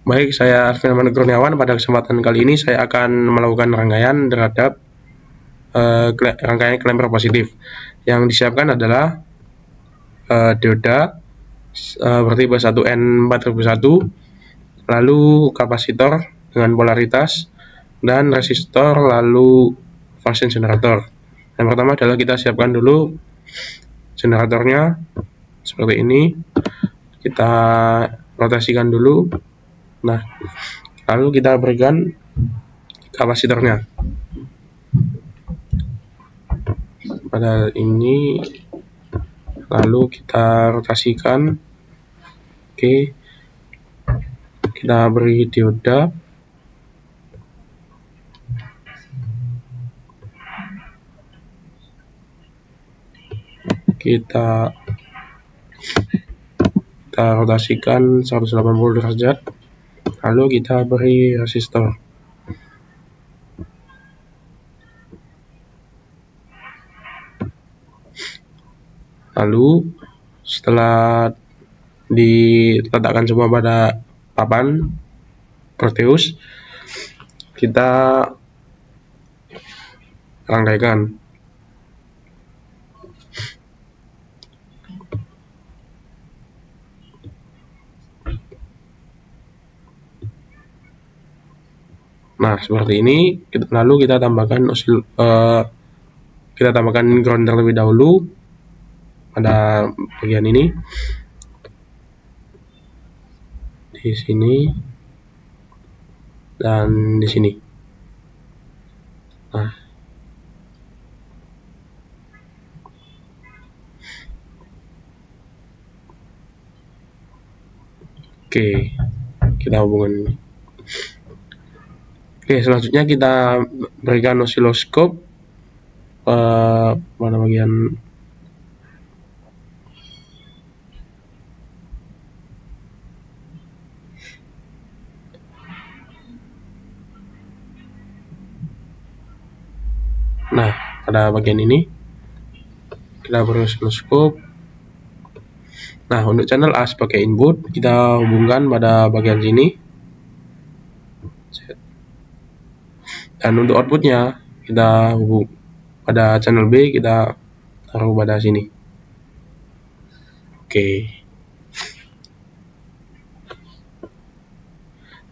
Baik, saya Firman Kurniawan. Pada kesempatan kali ini saya akan melakukan rangkaian terhadap rangkaian klemper positif. Yang disiapkan adalah dioda bertipe 1N4001, lalu kapasitor dengan polaritas, dan resistor, lalu fase generator. Yang pertama adalah kita siapkan dulu generatornya seperti ini. Kita rotasikan dulu. Nah, lalu kita berikan kapasitornya pada ini, lalu kita rotasikan. Oke, kita beri dioda. Kita rotasikan 180 derajat, lalu kita beri resistor. Lalu setelah diletakkan semua pada papan Proteus, kita rangkaikan. Nah, seperti ini. Lalu kita tambahkan ground terlebih dahulu pada bagian ini, di sini, dan di sini. Nah, oke, kita hubungkan ini. Oke, selanjutnya kita berikan osiloskop pada bagian pada bagian ini kita beri osiloskop. Nah, untuk channel A sebagai input, kita hubungkan pada bagian sini. Dan untuk outputnya, kita hubung pada channel B, kita taruh pada sini. Oke.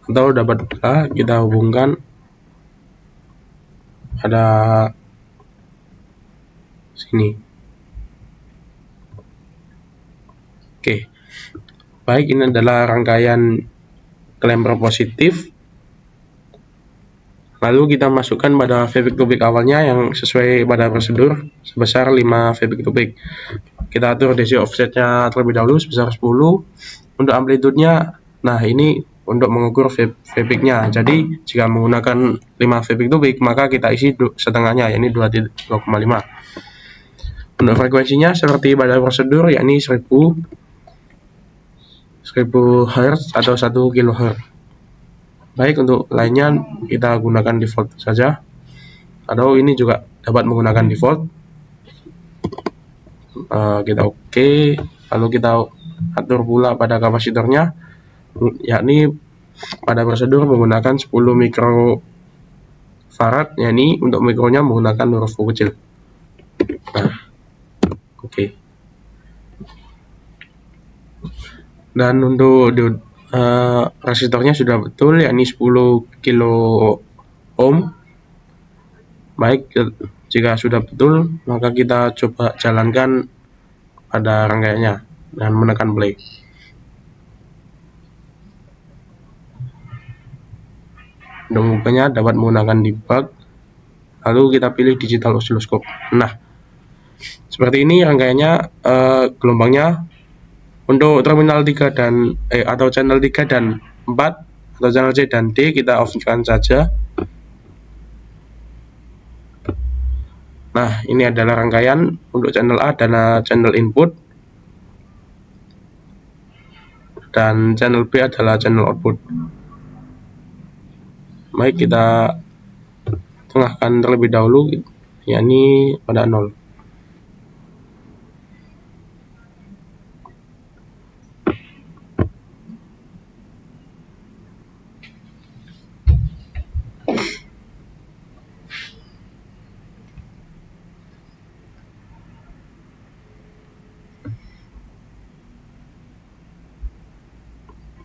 Atau dapat pula kita hubungkan pada sini. Oke. Baik, ini adalah rangkaian klemper positif. Lalu kita masukkan pada feedback tubing awalnya yang sesuai pada prosedur sebesar 5 feedback tubing. Kita atur DC offsetnya terlebih dahulu sebesar 10. Untuk amplitudenya, nah ini untuk mengukur feedbacknya. Jadi jika menggunakan 5 feedback tubing, maka kita isi setengahnya, yakni 2,5. Untuk frekuensinya seperti pada prosedur, yakni 1000 Hz atau 1 kHz. Baik, untuk lainnya kita gunakan default saja, atau ini juga dapat menggunakan default. Kita oke, lalu kita atur pula pada kapasitornya, yakni pada prosedur menggunakan 10 mikrofarad, yakni untuk mikronya menggunakan huruf U kecil. Nah, oke. Dan untuk resistornya sudah betul, yakni 10 kilo ohm. Baik, jika sudah betul, maka kita coba jalankan pada rangkaiannya dan menekan play. Untuk membukanya dapat menggunakan debug, lalu kita pilih digital oscilloscope. Nah, seperti ini rangkaiannya. Gelombangnya untuk terminal 3 dan atau channel 3 dan 4 atau channel C dan D kita off-kan saja. Nah, ini adalah rangkaian untuk channel A adalah channel input, dan channel B adalah channel output. Baik, kita tengahkan terlebih dahulu, yakni pada 0.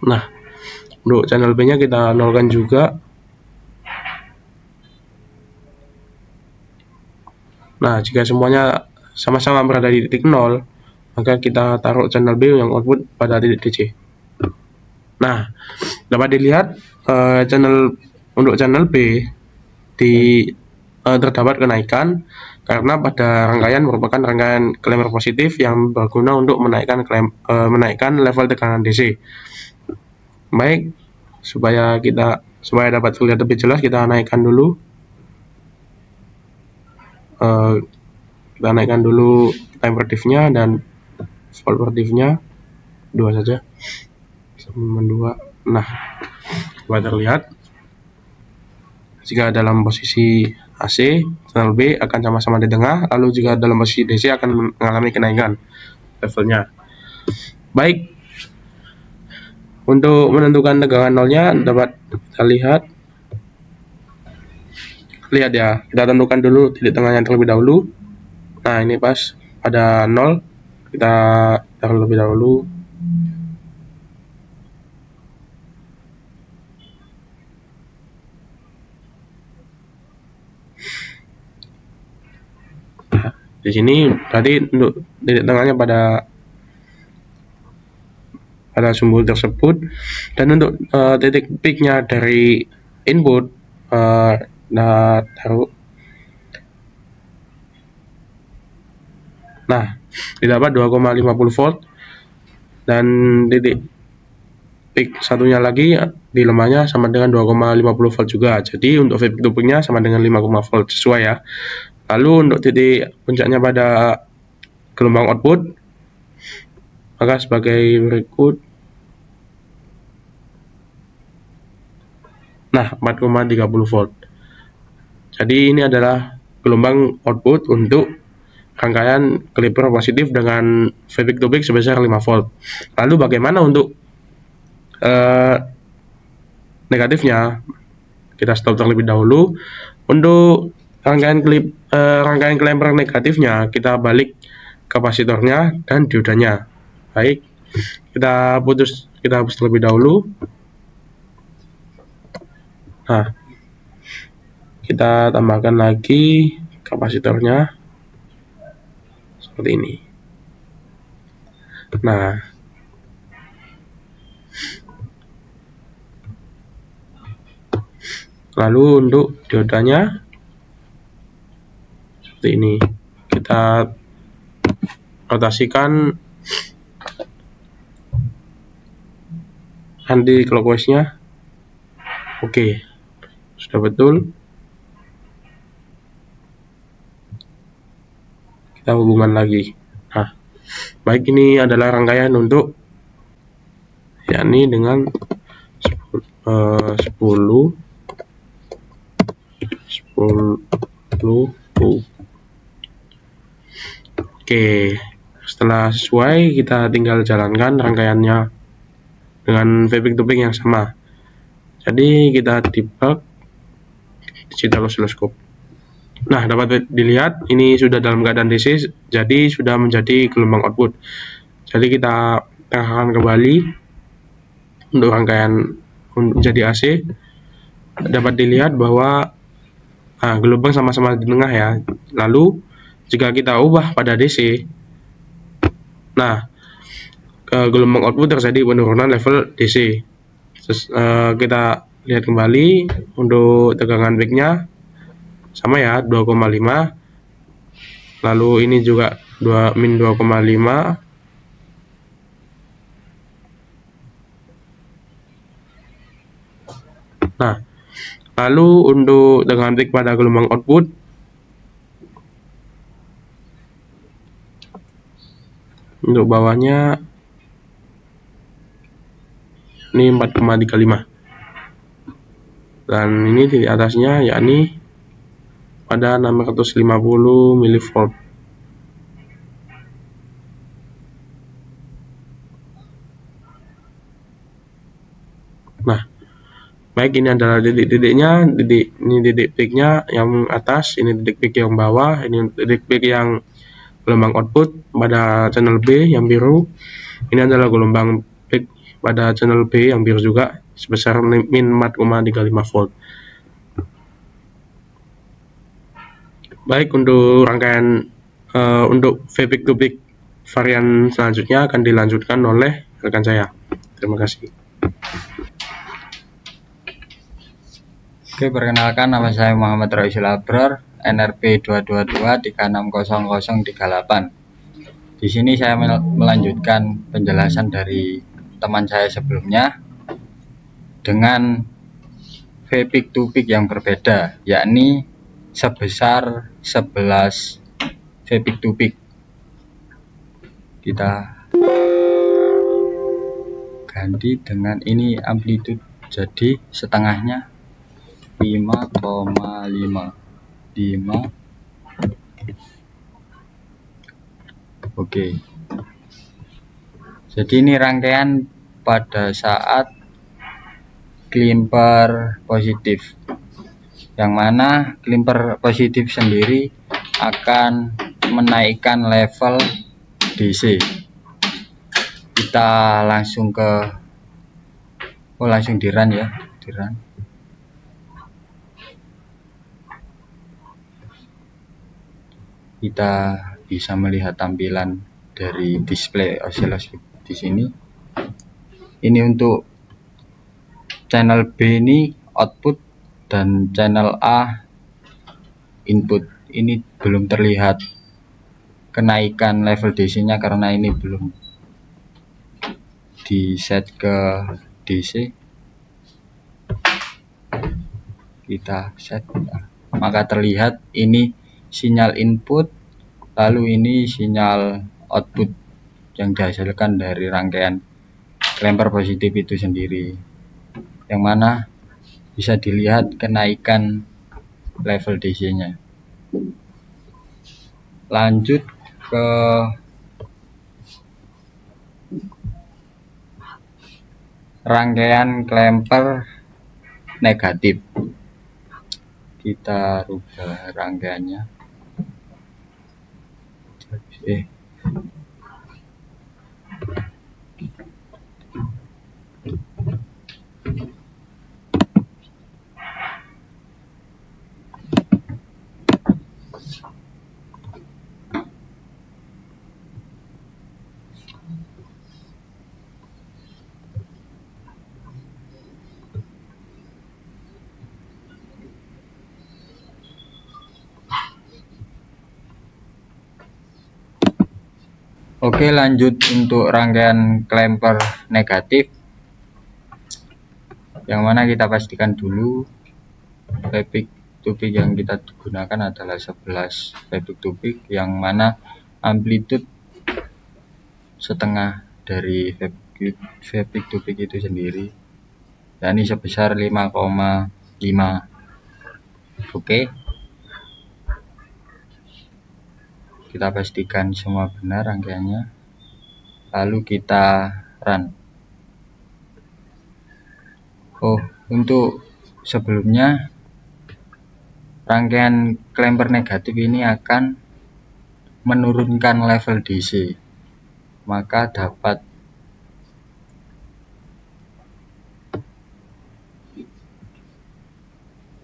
Nah, untuk channel B nya kita nolkan juga. Nah, jika semuanya sama-sama berada di titik 0, maka kita taruh channel B yang output pada titik DC. Nah, dapat dilihat untuk channel B terdapat kenaikan karena pada rangkaian merupakan rangkaian climber positif yang berguna untuk menaikkan level tekanan DC. Baik, supaya dapat terlihat lebih jelas, kita naikkan dulu. Kita naikkan dulu time per diff-nya dan volt per diff-nya 2 saja, sama 2. Nah, dapat terlihat jika dalam posisi AC, channel B akan sama-sama di tengah, lalu jika dalam posisi DC akan mengalami kenaikan levelnya. Baik, untuk menentukan tegangan nolnya dapat kita lihat ya, kita tentukan dulu titik tengahnya terlebih dahulu. Nah, ini pas pada 0, kita taruh lebih dahulu. Nah, di sini tadi untuk titik tengahnya pada sumbu tersebut, dan untuk titik peaknya dari input taruh. Nah, didapat 2,50 volt, dan titik peak satunya lagi di lemahnya sama dengan 2,50 volt juga. Jadi untuk peak to peaknya sama dengan 5, volt sesuai ya. Lalu untuk titik puncaknya pada gelombang output, maka sebagai berikut. Nah, 4,30 volt. Jadi ini adalah gelombang output untuk rangkaian caliper positif dengan peak to peak sebesar 5 volt. Lalu bagaimana untuk negatifnya? Kita stop terlebih dahulu. Untuk rangkaian caliper negatifnya, kita balik kapasitornya dan diodanya. Baik, kita hapus terlebih dahulu. Nah, kita tambahkan lagi kapasitornya seperti ini. Nah, lalu untuk diodanya seperti ini. Kita rotasikan anti clockwise-nya. Oke, sudah betul. Kita hubungkan lagi. Nah, baik, ini adalah rangkaian untuk yakni dengan 10 Oke, setelah sesuai, kita tinggal jalankan rangkaiannya dengan peak to peak yang sama. Jadi kita debug digital oscilloscope. Nah, dapat dilihat ini sudah dalam keadaan DC, jadi sudah menjadi gelombang output. Jadi kita arahkan kembali untuk rangkaian menjadi AC. Dapat dilihat bahwa gelombang sama-sama di tengah ya. Lalu jika kita ubah pada DC, nah, gelombang output terjadi penurunan level DC. Kita lihat kembali untuk tegangan peaknya sama ya, 2,5. Lalu ini juga min 2,5. Nah, lalu untuk tegangan peak pada gelombang output, untuk bawahnya ini 4,35, dan ini di atasnya yakni pada 650 mV. Nah, baik, ini adalah titik-titiknya. Ini titik peaknya yang atas, ini titik peak yang bawah, ini titik peak yang gelombang output pada channel B yang biru. Ini adalah gelombang peak pada channel B yang biru juga sebesar min 4,35 volt. Baik, untuk rangkaian untuk Vpik to Peak varian selanjutnya akan dilanjutkan oleh rekan saya. Terima kasih. Oke, perkenalkan, nama saya Muhammad Roisul Abrar, NRP 222-3600038. Di sini saya melanjutkan penjelasan dari teman saya sebelumnya dengan Vpik to Peak yang berbeda, yakni sebesar 11 Vpik to Peak. Kita ganti dengan ini amplitude, jadi setengahnya 5,5. Oke, jadi ini rangkaian pada saat klimper positif, yang mana klimper positif sendiri akan menaikkan level DC. Kita langsung ke langsung di run ya, di run. Kita bisa melihat tampilan dari display oscilloscope di sini. Ini untuk channel B ini output dan channel A input. Ini belum terlihat kenaikan level DC-nya karena ini belum di set ke DC. Kita set, maka terlihat ini sinyal input, lalu ini sinyal output yang dihasilkan dari rangkaian klemper positif itu sendiri, yang mana bisa dilihat kenaikan level DC-nya. Lanjut ke rangkaian klemper negatif. Kita rubah rangkaiannya. Oke, lanjut untuk rangkaian klemper negatif, yang mana kita pastikan dulu Vpik to Peak yang kita gunakan adalah 11 Vpik to Peak, yang mana amplitude setengah dari Vpik to Peak itu sendiri, yakni sebesar 5,5. Oke, kita pastikan semua benar rangkaiannya, lalu kita run. Untuk sebelumnya rangkaian klemper negatif ini akan menurunkan level DC, maka dapat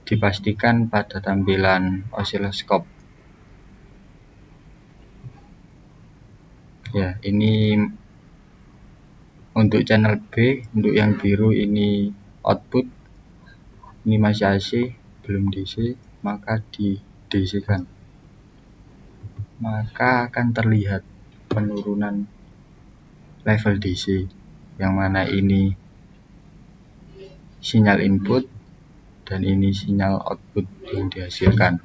dipastikan pada tampilan osiloskop. Ya, ini untuk channel B, untuk yang biru ini output, ini masih AC, belum DC, maka di DC kan, maka akan terlihat penurunan level DC, yang mana ini sinyal input dan ini sinyal output yang dihasilkan.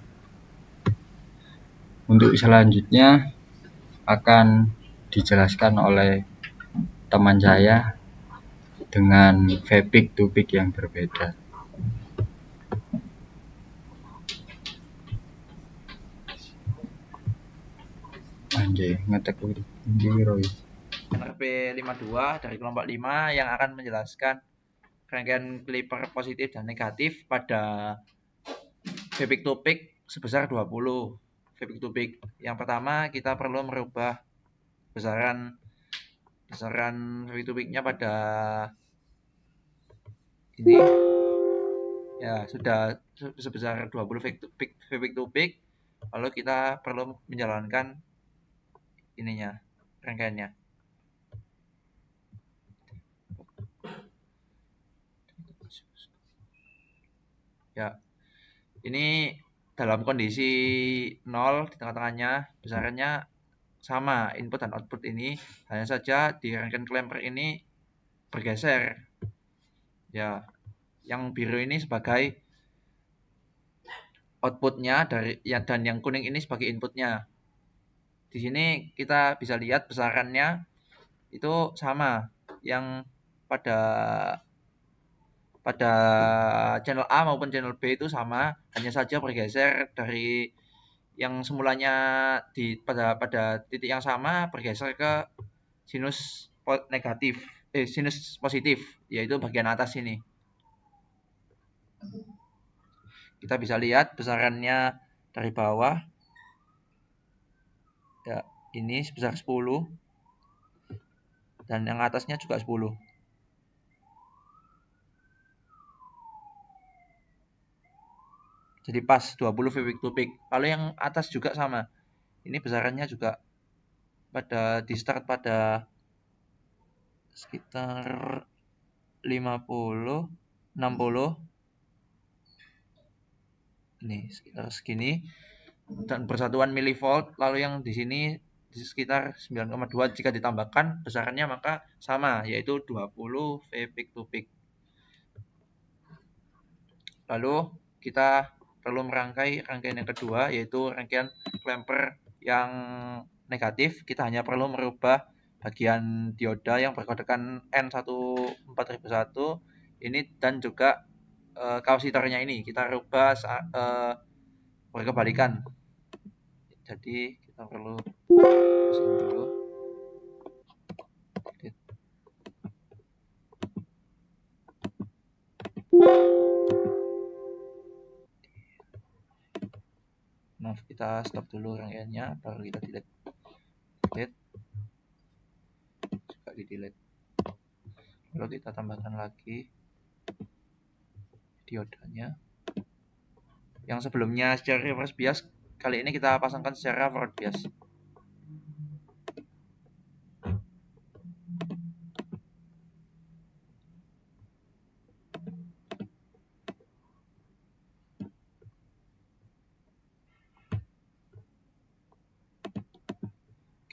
Untuk selanjutnya akan dijelaskan oleh teman saya dengan Vpik to Peak yang berbeda. Anjay, ngetek Roy. RP52 dari kelompok 5 yang akan menjelaskan rangkaian klimper positif dan negatif pada Vpik to Peak sebesar 20 Vpik to Peak. Yang pertama, kita perlu merubah besaran besaran peak to peak-nya pada ini ya sudah sebesar 20 peak to peak, lalu kita perlu menjalankan ininya, rangkaiannya. Ya, ini dalam kondisi 0 di tengah-tengahnya, besarannya sama input dan output ini, hanya saja di rangkaian clamper ini bergeser. Ya, yang biru ini sebagai outputnya dan yang kuning ini sebagai inputnya. Di sini kita bisa lihat besarannya itu sama, yang pada pada channel A maupun channel B itu sama, hanya saja bergeser dari yang semulanya pada titik yang sama bergeser ke sinus sinus positif, yaitu bagian atas ini. Kita bisa lihat besarannya dari bawah. Ya, ini sebesar 10 dan yang atasnya juga 10. Jadi pas 20 peak to peak. Lalu yang atas juga sama. Ini besarannya juga di start pada sekitar 50, 60. Ini sekitar segini dan bersatuan milivolt. Lalu yang di sini di sekitar 9,2 jika ditambahkan besarannya maka sama, yaitu 20 V peak to peak. Lalu kita perlu merangkai rangkaian yang kedua, yaitu rangkaian clamper yang negatif. Kita hanya perlu merubah bagian dioda yang berkodekan N14001 ini dan juga kapasitornya ini kita rubah berkebalikan. Jadi kita perlu pusing dulu. Nah, kita stop dulu rangkaiannya, baru kita delete. Juga di delete. Lalu kita tambahkan lagi diodanya. Yang sebelumnya secara reverse bias, kali ini kita pasangkan secara forward bias.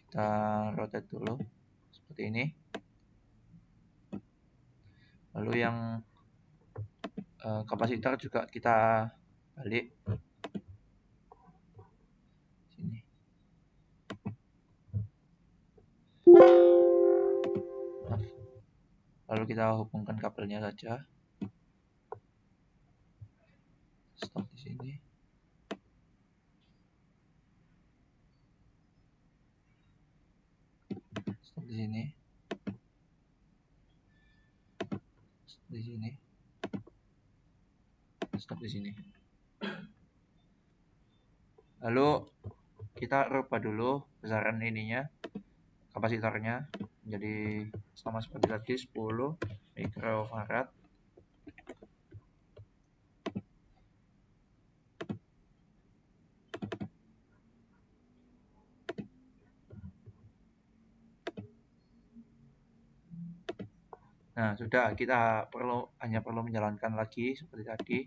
Kita rotate dulu seperti ini. Lalu yang kapasitor juga kita balik sini. Lalu kita hubungkan kabelnya saja. Stop di sini. Stop di sini. Stop di sini. Stop di sini. Lalu kita rubah dulu besaran ininya, kapasitornya menjadi sama seperti tadi 10 mikrofarad. Nah, sudah, kita hanya perlu menjalankan lagi seperti tadi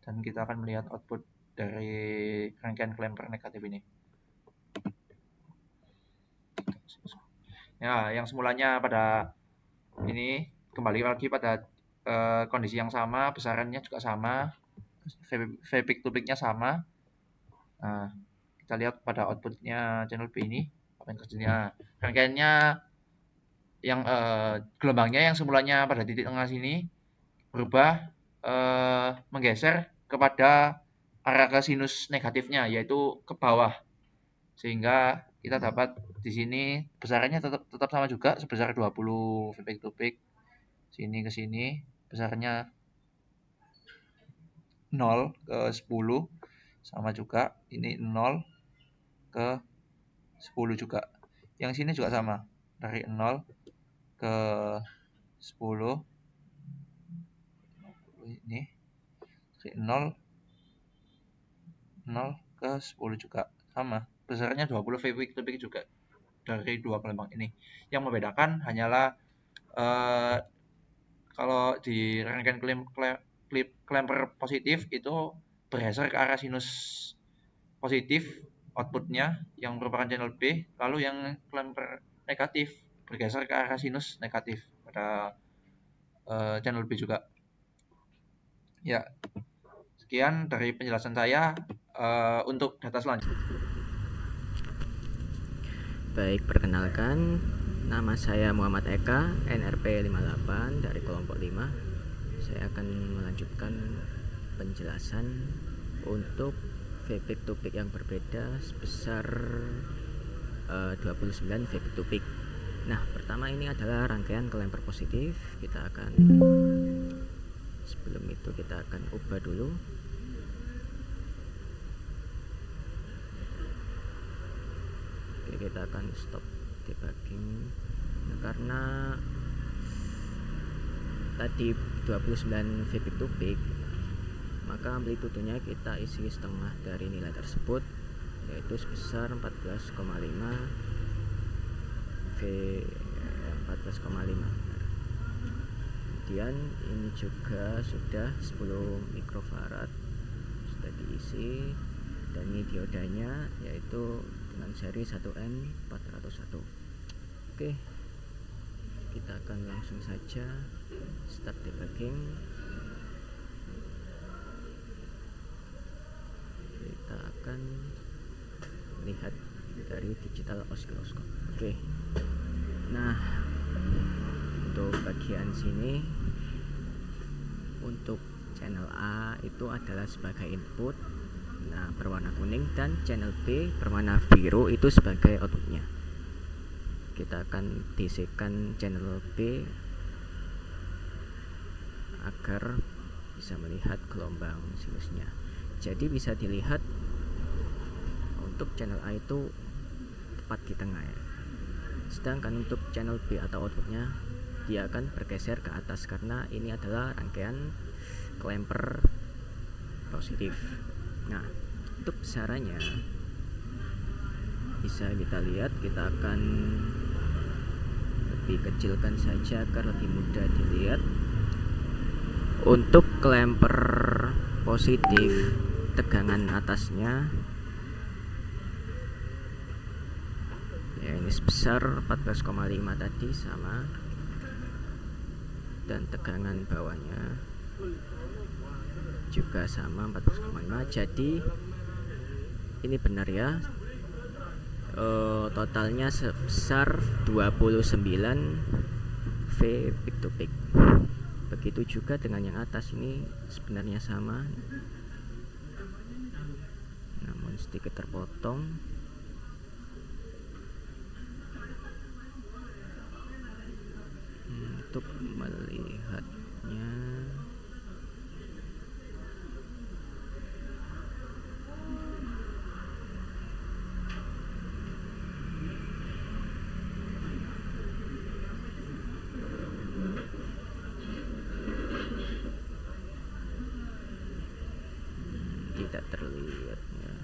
dan kita akan melihat output dari rangkaian clamper negatif ini. Ya, yang semulanya pada ini kembali lagi pada kondisi yang sama, besarannya juga sama, V peak to peak-nya sama. Nah, kita lihat pada outputnya channel B ini apa yang terjadi. Rangkaiannya yang gelombangnya yang semulanya pada titik tengah sini berubah menggeser kepada arah ke sinus negatifnya, yaitu ke bawah, sehingga kita dapat di sini besarannya tetap sama juga sebesar 20 peak to peak. Sini ke sini besarannya 0 ke 10 sama juga, ini 0 ke 10 juga. Yang sini juga sama, dari 0 ke 10 ini dari 0 ke 10 juga sama, besarnya 20 fabrik juga dari dua kelempang ini. Yang membedakan hanyalah kalau di rangkaian klemper positif itu bergeser ke arah sinus positif outputnya yang merupakan channel B, lalu yang klemper negatif bergeser ke arah sinus negatif pada channel B juga. Ya, sekian dari penjelasan saya. Untuk data selanjutnya. Baik, perkenalkan, nama saya Muhammad Eka, NRP 58 dari kelompok 5. Saya akan melanjutkan penjelasan untuk feedback to peak yang berbeda sebesar 29 feedback to peak. Nah, pertama ini adalah rangkaian kelemper positif. Sebelum itu kita akan ubah dulu. Oke, kita akan stop debugging. Nah, karena tadi 29 feedback to peak, maka amplitudenya kita isi setengah dari nilai tersebut, yaitu sebesar 14,5 kemudian ini juga sudah 10 mikrofarad sudah diisi, dan ini diodanya yaitu dengan seri 1N401. Oke, kita akan langsung saja start debugging. Kita akan lihat dari digital oscilloscope. Oke, nah untuk bagian sini, untuk channel A itu adalah sebagai input, nah berwarna kuning, dan channel B berwarna biru itu sebagai outputnya. Kita akan DC-kan channel B agar bisa melihat gelombang sinusnya. Jadi bisa dilihat untuk channel A itu tepat di tengah ya. Sedangkan untuk channel B atau outputnya, dia akan bergeser ke atas karena ini adalah rangkaian klemper positif. Nah, untuk besarannya bisa kita lihat, kita akan lebih kecilkan saja agar lebih mudah dilihat. Untuk klemper positif, tegangan atasnya ya ini sebesar 14,5 tadi sama, dan tegangan bawahnya juga sama 14,5. Jadi ini benar ya, totalnya sebesar 29 V peak to peak. Begitu juga dengan yang atas, ini sebenarnya sama, namun sedikit terpotong. Untuk melihatnya, tidak terlihat ya.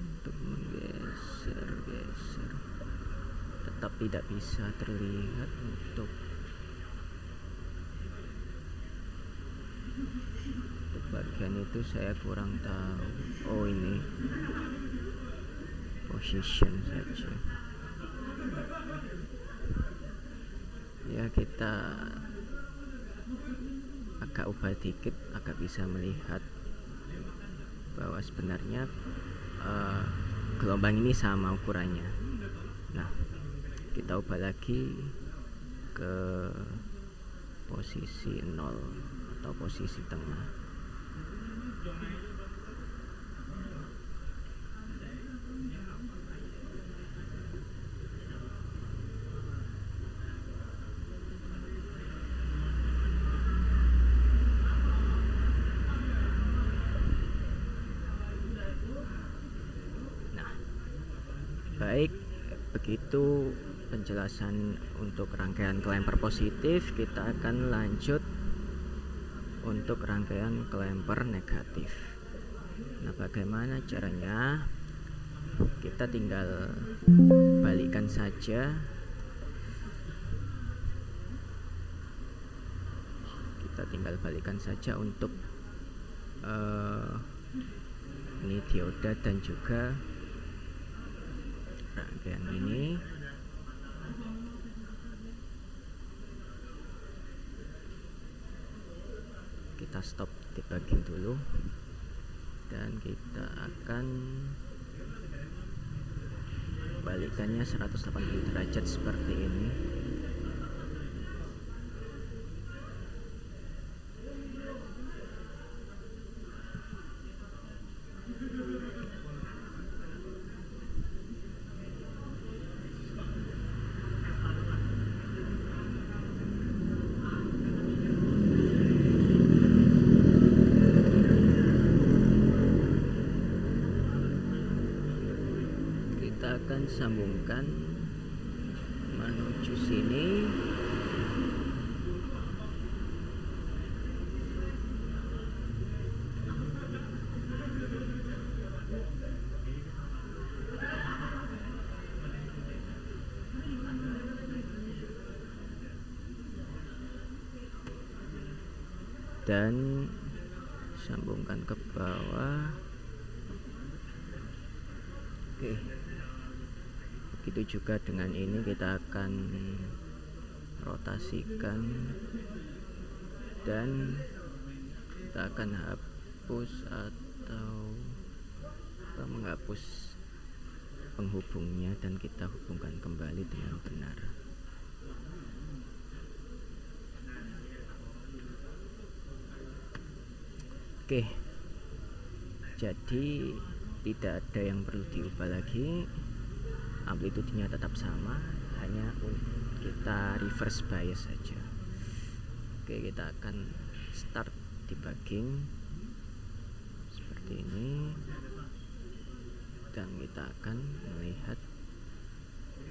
Untuk menggeser tetap tidak bisa terlihat. Untuk bagian itu saya kurang tahu. Oh, ini position saja ya. Kita agak ubah dikit agar bisa melihat bahwa sebenarnya gelombang ini sama ukurannya. Nah, kita ubah lagi ke posisi 0 atau posisi tengah. Baik, begitu penjelasan untuk rangkaian klemper positif. Kita akan lanjut untuk rangkaian klemper negatif. Nah, bagaimana caranya? Kita tinggal balikkan saja. Untuk ini dioda dan juga rangkaian ini. Kita stop debugging dulu dan kita akan balikannya 180 derajat seperti ini. Kita akan sambungkan menuju sini. Dan sambungkan ke bawah. Oke. Begitu juga dengan ini, kita akan rotasikan dan kita akan hapus atau menghapus penghubungnya dan kita hubungkan kembali dengan benar. Oke, jadi tidak ada yang perlu diubah lagi, amplitudenya tetap sama, hanya kita reverse bias saja. Oke, kita akan start debugging seperti ini dan kita akan melihat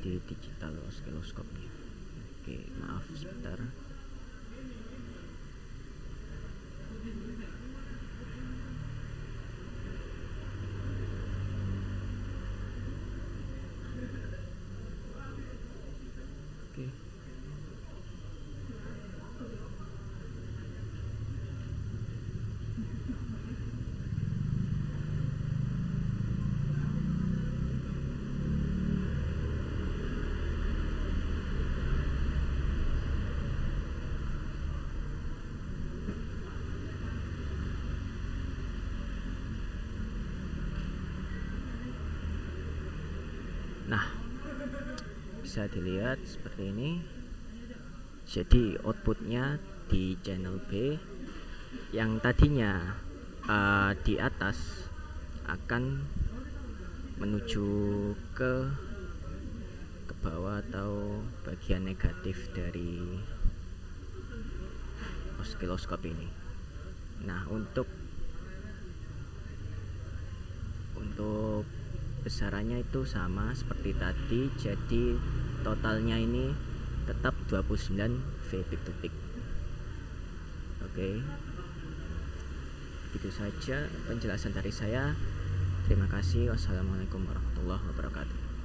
di digital oscilloscope-nya. Oke, maaf sebentar. Nah, bisa dilihat seperti ini. Jadi outputnya di channel B yang tadinya di atas akan menuju ke bawah atau bagian negatif dari oscilloscope ini. Nah, untuk besarannya itu sama seperti tadi, jadi totalnya ini tetap 29 V peak to peak. Oke, begitu saja penjelasan dari saya. Terima kasih. Wassalamualaikum warahmatullahi wabarakatuh.